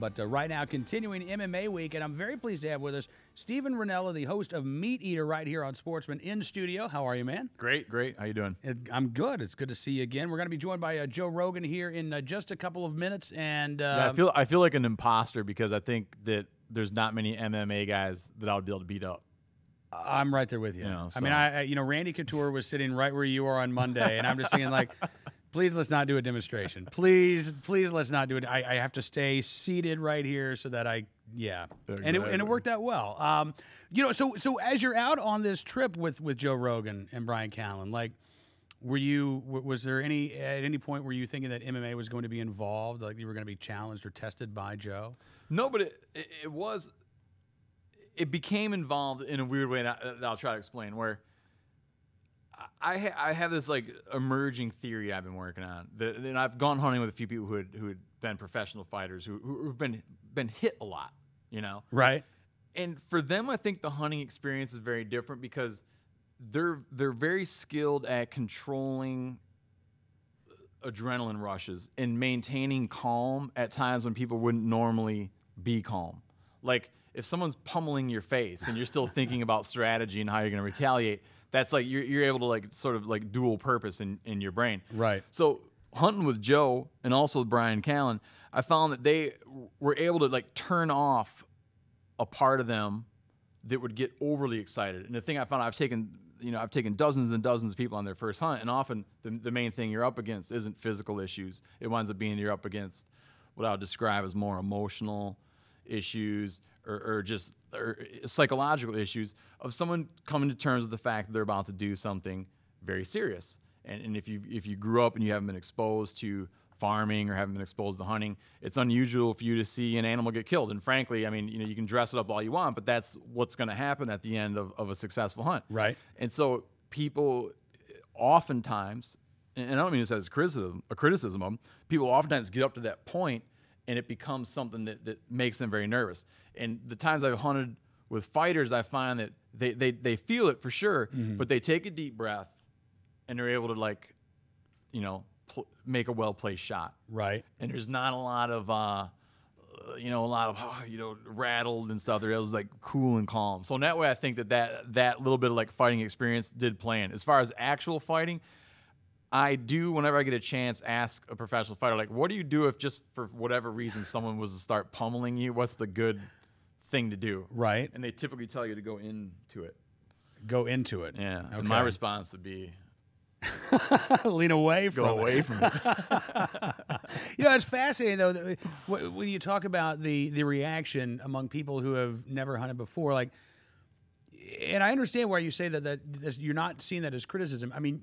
But right now, continuing MMA week, and I'm very pleased to have with us Stephen Rinella, the host of MeatEater, right here on Sportsman in studio. How are you, man? Great, great. How you doing? I'm good. It's good to see you again. We're going to be joined by Joe Rogan here in just a couple of minutes. And yeah, I feel like an imposter because I think that there's not many MMA guys that I would be able to beat up. I'm right there with you. So. I mean, Randy Couture was sitting right where you are on Monday, and I'm just thinking, like, please let's not do a demonstration. Please let's not do it. I have to stay seated right here so that Exactly. And it worked out well. So as you're out on this trip with Joe Rogan and Bryan Callen, like, was there at any point were you thinking that MMA was going to be involved, like you were going to be challenged or tested by Joe? No, but it became involved in a weird way that I'll try to explain, where I have this like emerging theory I've been working on. And I've gone hunting with a few people who had been professional fighters who've been hit a lot, you know? Right. And for them, I think the hunting experience is very different because they're very skilled at controlling adrenaline rushes and maintaining calm at times when people wouldn't normally be calm. Like if someone's pummeling your face and you're still thinking about strategy and how you're going to retaliate, that's like you're able to like sort of like dual purpose in your brain. Right. So hunting with Joe and also with Bryan Callen, I found that they were able to like turn off a part of them that would get overly excited. And the thing I found, I've taken dozens and dozens of people on their first hunt, and often the main thing you're up against isn't physical issues. It winds up being you're up against what I would describe as more emotional issues or psychological issues of someone coming to terms with the fact that they're about to do something very serious. And if you grew up and you haven't been exposed to farming or haven't been exposed to hunting, it's unusual for you to see an animal get killed. And frankly, I mean, you can dress it up all you want, but that's what's going to happen at the end of a successful hunt. Right. And so people oftentimes, and I don't mean this as a criticism of them, people oftentimes get up to that point and it becomes something that makes them very nervous. And the times I've hunted with fighters, I find that they feel it for sure, but they take a deep breath and they're able to, like, make a well-placed shot. Right. And there's not a lot of, rattled and stuff. They're able to, like, cool and calm. So in that way, I think that little bit of, like, fighting experience did play in. As far as actual fighting, I do, whenever I get a chance, ask a professional fighter, like, what do you do if just for whatever reason someone was to start pummeling you? What's the good thing to do? Right. And they typically tell you to go into it. Go into it. Yeah. Okay. And my response would be, lean away from go away from it. It's fascinating, though, when you talk about the reaction among people who have never hunted before, like, and I understand why you say that you're not seeing that as criticism. I mean,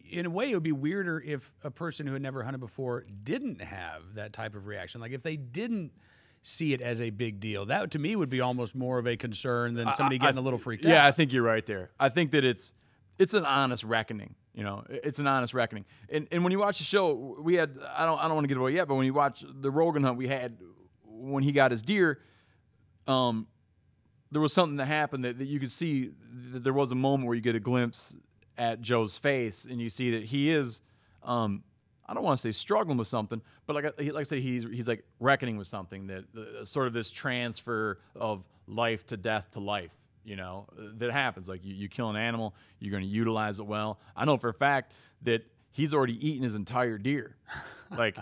in a way, it would be weirder if a person who had never hunted before didn't have that type of reaction. Like, if they didn't see it as a big deal, that to me would be almost more of a concern than somebody getting a little freaked out. Yeah, I think you're right there. I think that it's an honest reckoning. It's an honest reckoning. And when you watch the show, we had, I don't want to get away yet, but when you watch the Rogan hunt we had when he got his deer, there was something that happened that you could see that there was a moment where you get a glimpse at Joe's face and you see that he is, I don't want to say struggling with something, but like I say, he's like reckoning with something, that sort of this transfer of life to death to life. That happens. Like you kill an animal, you're going to utilize it well. I know for a fact that he's already eaten his entire deer. Like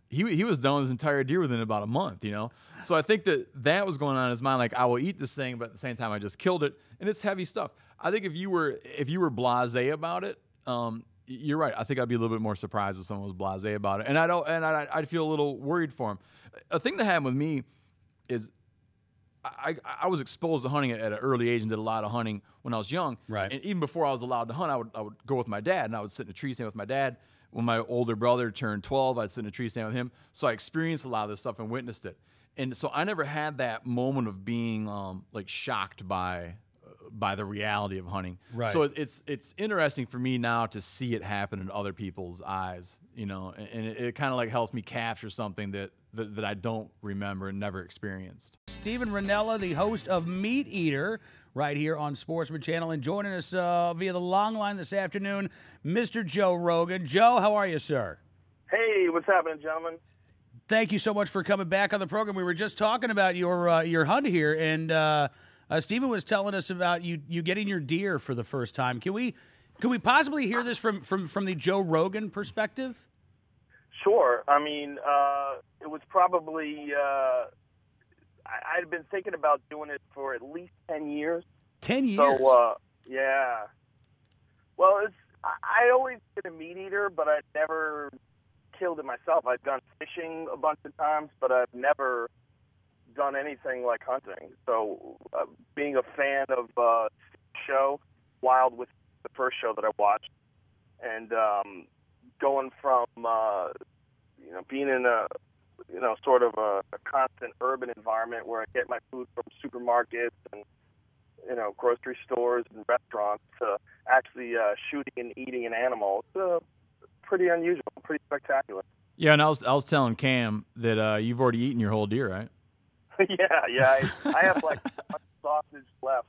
he was done with his entire deer within about a month, So I think that was going on in his mind. Like, I will eat this thing, but at the same time, I just killed it, and it's heavy stuff. I think if you were blasé about it, you're right. I think I'd be a little bit more surprised if someone was blasé about it, and I'd feel a little worried for him. A thing that happened with me is, I was exposed to hunting at an early age and did a lot of hunting when I was young. Right. And even before I was allowed to hunt, I would go with my dad, and I would sit in a tree stand with my dad. When my older brother turned 12, I'd sit in a tree stand with him. So I experienced a lot of this stuff and witnessed it. And so I never had that moment of being like shocked by the reality of hunting. Right. So it's interesting for me now to see it happen in other people's eyes, and it kind of like helps me capture something that I don't remember and never experienced. Stephen Rinella, the host of MeatEater, right here on Sportsman Channel, and joining us via the long line this afternoon, Mr. Joe Rogan. Joe, how are you, sir? Hey, what's happening, gentlemen? thank you so much for coming back on the program. We were just talking about your hunt here, and Stephen was telling us about you getting your deer for the first time. Could we possibly hear this from the Joe Rogan perspective? Sure. I mean, it was probably I'd been thinking about doing it for at least 10 years. 10 years? So, yeah. Well, I always been a meat eater, but I'd never killed it myself. I've gone fishing a bunch of times, but I've never done anything like hunting. So, being a fan of show, Wild was the first show that I watched, and going from being in a sort of a constant urban environment where I get my food from supermarkets and grocery stores and restaurants to actually shooting and eating an animal. It's pretty unusual, pretty spectacular. Yeah, and I was telling Cam that you've already eaten your whole deer, right? yeah. I have like sausage left.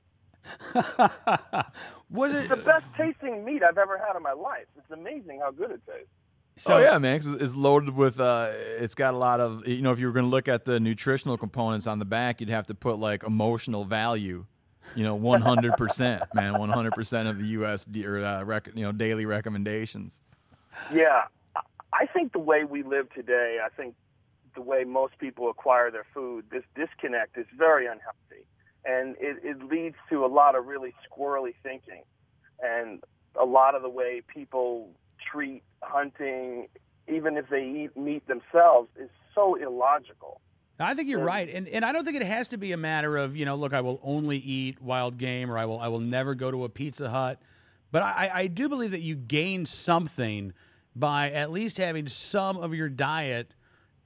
It's the best tasting meat I've ever had in my life. It's amazing how good it tastes. So yeah, man, it's loaded with. It's got a lot of. If you were going to look at the nutritional components on the back, you'd have to put like emotional value. 100%, man, 100% of the U.S. daily recommendations. Yeah, I think the way we live today, I think the way most people acquire their food, this disconnect is very unhealthy, and it leads to a lot of really squirrely thinking, and a lot of the way people treat hunting, even if they eat meat themselves, is so illogical. I think you're right, and I don't think it has to be a matter of look, I will only eat wild game, or I will never go to a Pizza Hut, but I do believe that you gain something by at least having some of your diet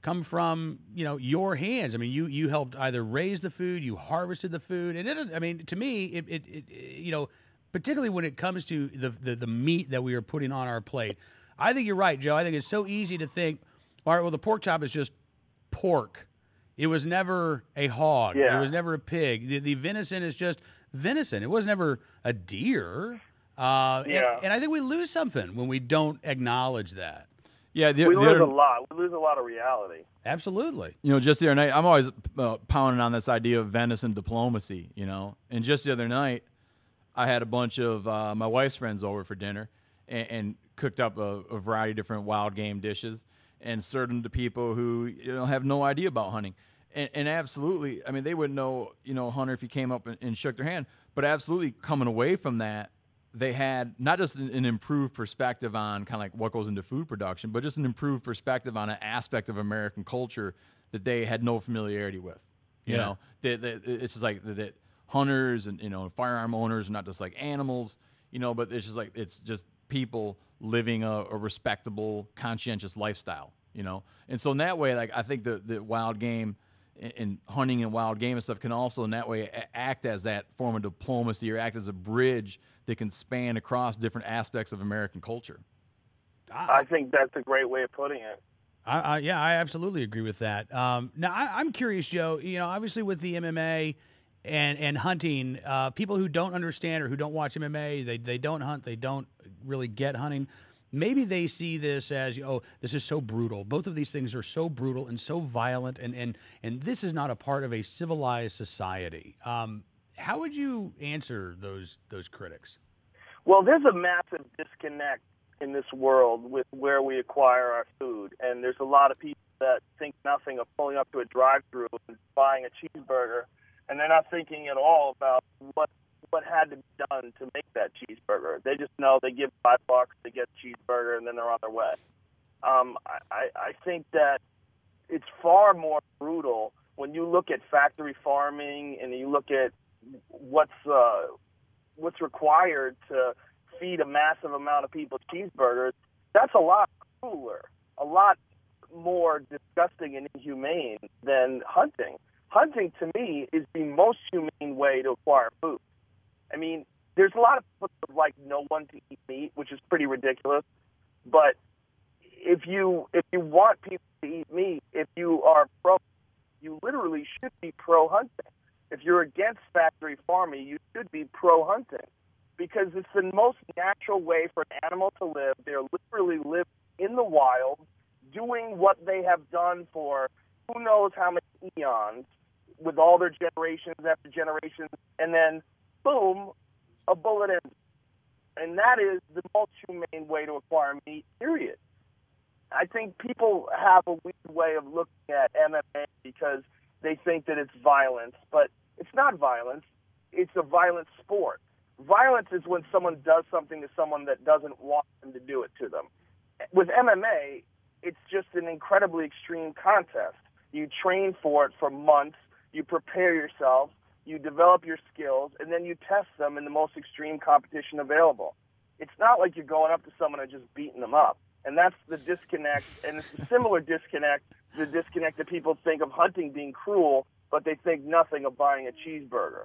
come from your hands. I mean, you helped either raise the food, you harvested the food, and to me, it particularly when it comes to the meat that we are putting on our plate. I think you're right, Joe. I think it's so easy to think, all right, well, the pork chop is just pork. It was never a hog. Yeah. It was never a pig. The venison is just venison. It was never a deer. And I think we lose something when we don't acknowledge that. Yeah, we lose a lot. We lose a lot of reality. Absolutely. Just the other night, I'm always pounding on this idea of venison diplomacy, And just the other night, I had a bunch of my wife's friends over for dinner and cooked up a variety of different wild game dishes and served them to people who have no idea about hunting. And absolutely, I mean, they wouldn't know, Hunter if he came up and shook their hand, but absolutely coming away from that, they had not just an improved perspective on kind of like what goes into food production, but just an improved perspective on an aspect of American culture that they had no familiarity with. It's just like that hunters and firearm owners are not just like animals, but it's just people living a respectable, conscientious lifestyle, And so in that way, like I think the wild game and hunting and wild game and stuff can also in that way act as that form of diplomacy or act as a bridge that can span across different aspects of American culture. I think that's a great way of putting it. I absolutely agree with that. Now, I'm curious, Joe, obviously with the MMA and hunting, people who don't understand or who don't watch MMA, they don't hunt, they don't really get hunting. Maybe they see this as, this is so brutal. Both of these things are so brutal and so violent, and this is not a part of a civilized society. How would you answer those critics? Well, there's a massive disconnect in this world with where we acquire our food, and there's a lot of people that think nothing of pulling up to a drive-thru and buying a cheeseburger, and they're not thinking at all about what had to be done to make that cheeseburger. They just know they give $5 to get a cheeseburger, and then they're on their way. I think that it's far more brutal when you look at factory farming and you look at what's required to feed a massive amount of people cheeseburgers. That's a lot cooler, a lot more disgusting and inhumane than hunting. Hunting, to me, is the most humane way to acquire food. I mean, there's a lot of people that like no one to eat meat, which is pretty ridiculous. But if you want people to eat meat, if you are pro, you literally should be pro-hunting. If you're against factory farming, you should be pro-hunting because it's the most natural way for an animal to live. They're literally living in the wild, doing what they have done for who knows how many eons, with all their generations after generations, and then, boom, a bullet ends. And that is the most humane way to acquire meat, period. I think people have a weird way of looking at MMA because they think that it's violence, but it's not violence. It's a violent sport. Violence is when someone does something to someone that doesn't want them to do it to them. With MMA, it's just an incredibly extreme contest. You train for it for months, you prepare yourself, you develop your skills, and then you test them in the most extreme competition available. It's not like you're going up to someone and just beating them up. And that's the disconnect, and it's a similar disconnect, the disconnect that people think of hunting being cruel, but they think nothing of buying a cheeseburger.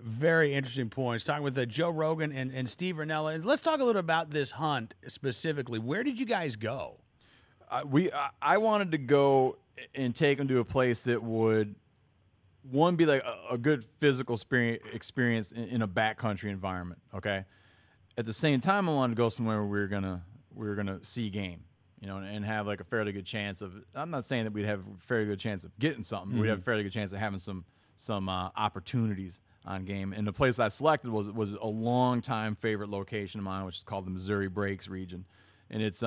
Very interesting points. Talking with Joe Rogan and Steve Rinella. And let's talk a little about this hunt specifically. Where did you guys go? I wanted to go and take them to a place that would, one, be like a good physical experience in a backcountry environment. Okay. At the same time, I wanted to go somewhere where we were gonna see game, you know, and have like a fairly good chance of. I'm not saying that we'd have a fairly good chance of getting something. Mm-hmm. We'd have a fairly good chance of having some opportunities on game. And the place I selected was a long-time favorite location of mine, which is called the Missouri Breaks region. And it's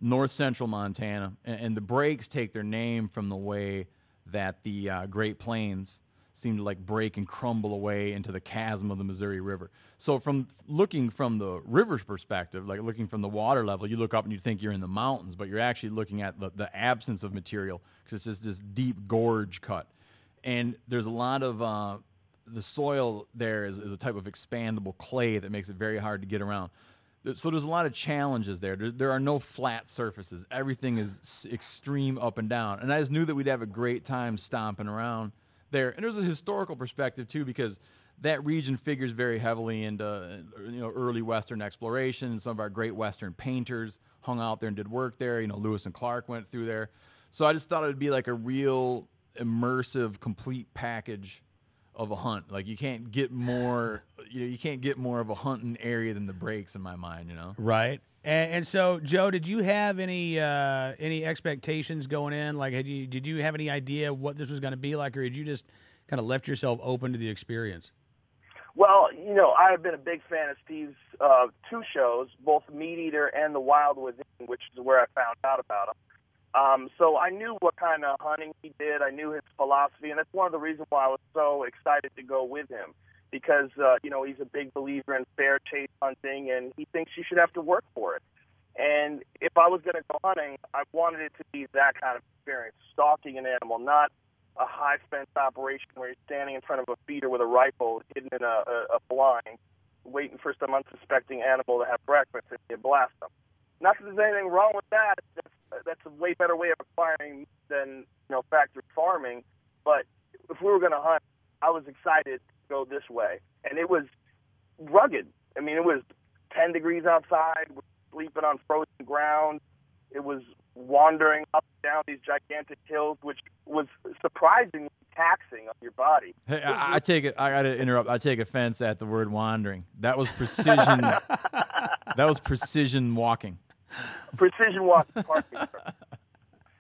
north central Montana. And the Breaks take their name from the way that the Great Plains seem to like break and crumble away into the chasm of the Missouri River. So from looking from the river's perspective, like looking from the water level, you look up and you think you're in the mountains, but you're actually looking at the absence of material because it's just this deep gorge cut. And there's a lot of the soil there is a type of expandable clay that makes it very hard to get around. So there's a lot of challenges there. There are no flat surfaces. Everything is extreme up and down. And I just knew that we'd have a great time stomping around there. And there's a historical perspective, too, because that region figures very heavily into early Western exploration. Some of our great Western painters hung out there and did work there. You know, Lewis and Clark went through there. So I just thought it would be like a real immersive, complete package of a hunt. Like you can't get more of a hunting area than the Breaks in my mind, you know. Right. And so, Joe, did you have any expectations going in? Like, did you have any idea what this was going to be like, or did you just kind of left yourself open to the experience? Well, you know, I've been a big fan of Steve's two shows, both MeatEater and The Wild Within, which is where I found out about him. So I knew what kind of hunting he did. I knew his philosophy, and that's one of the reasons why I was so excited to go with him, because, he's a big believer in fair chase hunting, and he thinks you should have to work for it. And if I was going to go hunting, I wanted it to be that kind of experience, stalking an animal, not a high-fence operation where you're standing in front of a feeder with a rifle hidden in a blind, waiting for some unsuspecting animal to have breakfast and you blast them. Not that there's anything wrong with that. That's a way better way of acquiring meat than factory farming. But if we were going to hunt, I was excited to go this way, and it was rugged. I mean, it was 10 degrees outside. We're sleeping on frozen ground. It was wandering up and down these gigantic hills, which was surprisingly taxing on your body. Hey, I take it. I got to interrupt. I take offense at the word wandering. That was precision. That was precision walking. Precision walking.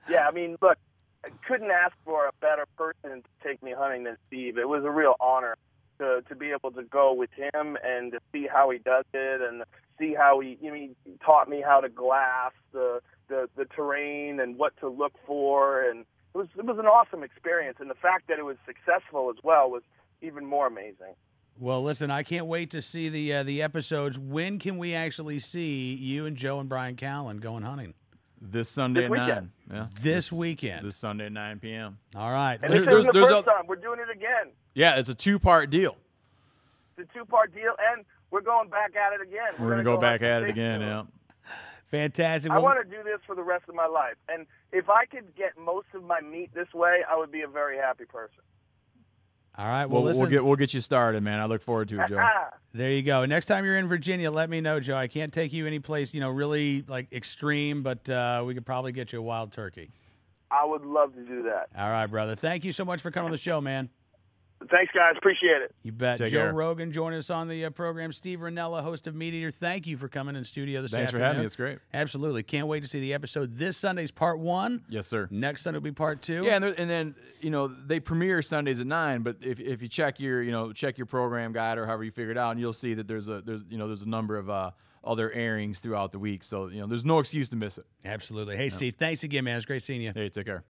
Yeah, I mean, look, I couldn't ask for a better person to take me hunting than Steve. It was a real honor to be able to go with him and to see how he does it and see how he taught me how to glass the terrain and what to look for, and it was an awesome experience. And the fact that it was successful as well was even more amazing. Well, listen, I can't wait to see the episodes. When can we actually see you and Joe and Brian Callen going hunting? This Sunday at 9. Yeah. This weekend. This Sunday at 9 p.m. All right. And this isn't the first time. We're doing it again. Yeah, it's a 2-part deal. It's a 2-part deal, and we're going back at it again. We're going to go back at it again, yeah. Fantastic. I want to do this for the rest of my life. And if I could get most of my meat this way, I would be a very happy person. All right. Well, listen, we'll get you started, man. I look forward to it, Joe. There you go. Next time you're in Virginia, let me know, Joe. I can't take you any place, really like extreme, but we could probably get you a wild turkey. I would love to do that. All right, brother. Thank you so much for coming on the show, man. Thanks, guys. Appreciate it. You bet. Take Joe care. Rogan joining us on the program. Steve Rinella, host of MeatEater. Thank you for coming in studio this Thanks afternoon. for having me. It's great. Absolutely. Can't wait to see the episode. This Sunday's part 1. Yes, sir. Next Sunday will be part 2. Yeah, and then they premiere Sundays at 9. But if you check your program guide or however you figure it out, and you'll see that there's a number of other airings throughout the week. So there's no excuse to miss it. Absolutely. Hey, Steve, thanks again, man. It's great seeing you. Hey, take care.